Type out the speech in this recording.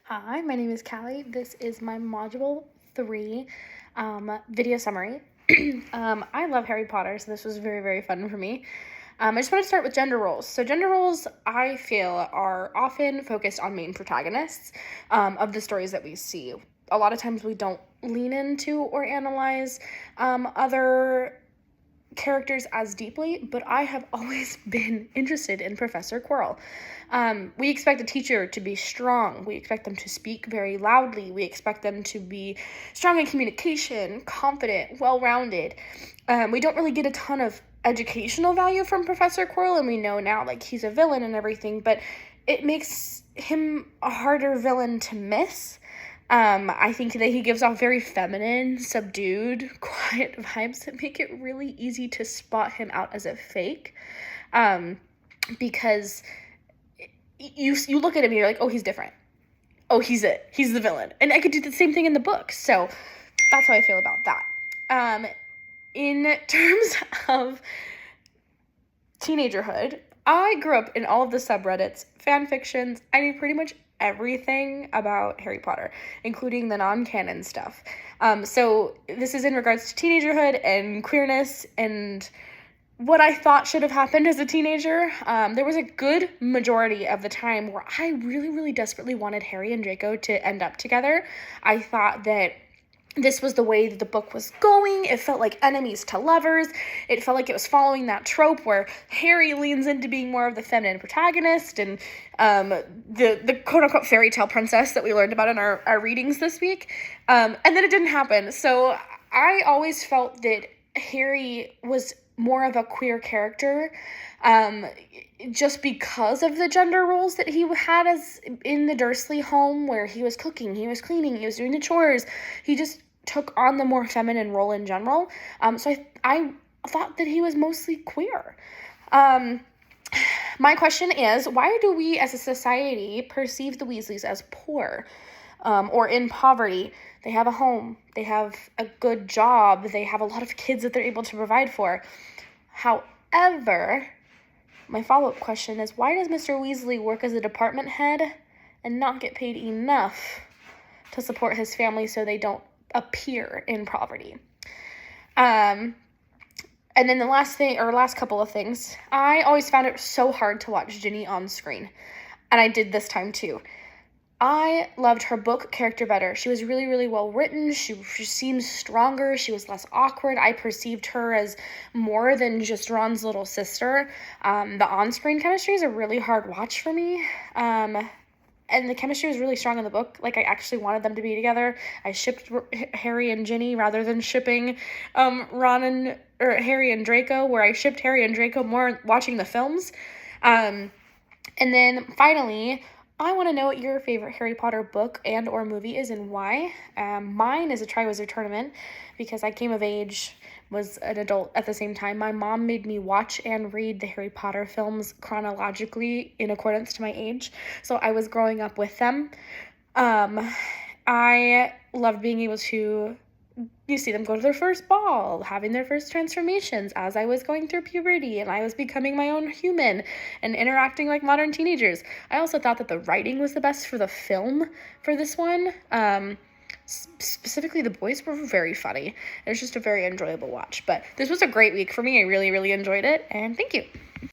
Hi, my name is Callie. This is my Module 3 video summary. I love Harry Potter, so this was very, very fun for me. I just want to start with gender roles. So gender roles, I feel, are often focused on main protagonists of the stories that we see. A lot of times we don't lean into or analyze other characters as deeply, but I have always been interested in Professor Quirrell. We expect a teacher to be strong. We expect them to speak very loudly. We expect them to be strong in communication, confident, well-rounded. We don't really get a ton of educational value from Professor Quirrell, and we know now, like, he's a villain and everything, but it makes him a harder villain to miss. I think that he gives off very feminine, subdued, quiet vibes that make it really easy to spot him out as a fake. Because you look at him and you're like, oh, he's different. Oh, he's the villain. And I could do the same thing in the book. So that's how I feel about that. In terms of teenagerhood, I grew up in all of the subreddits, fan fictions. I knew pretty much everything about Harry Potter, including the non-canon stuff. So this is in regards to teenagerhood and queerness and what I thought should have happened as a teenager. There was a good majority of the time where I really, really desperately wanted Harry and Draco to end up together. I thought that this was the way that the book was going. It felt like enemies to lovers. It felt like it was following that trope where Harry leans into being more of the feminine protagonist and the quote-unquote fairy tale princess that we learned about in our readings this week. And then it didn't happen. So I always felt that Harry was more of a queer character just because of the gender roles that he had as in the Dursley home, where he was cooking, he was cleaning, he was doing the chores. He just took on the more feminine role in general. So I thought that he was mostly queer. My question is, why do we as a society perceive the Weasleys as poor or in poverty? They have a home, they have a good job, they have a lot of kids that they're able to provide for. However, my follow-up question is, why does Mr. Weasley work as a department head and not get paid enough to support his family so they don't appear in poverty? And then the last couple of things, I always found it so hard to watch Ginny on screen, and I did this time too. I loved her book character better. She was really, really well written. She seemed stronger. She was less awkward. I perceived her as more than just Ron's little sister. The on-screen chemistry is a really hard watch for me. And the chemistry was really strong in the book. Like, I actually wanted them to be together. I shipped Harry and Ginny rather than shipping Harry and Draco, where I shipped Harry and Draco more watching the films. And then finally, I want to know what your favorite Harry Potter book and or movie is and why. Mine is a Triwizard Tournament because I came of age, was an adult at the same time. My mom made me watch and read the Harry Potter films chronologically in accordance to my age, so I was growing up with them. I loved being able to see them go to their first ball, having their first transformations as I was going through puberty and I was becoming my own human and interacting like modern teenagers. I also thought that the writing was the best for the film for this one. Specifically, the boys were very funny. It was just a very enjoyable watch. But this was a great week for me. I really, really enjoyed it, and thank you.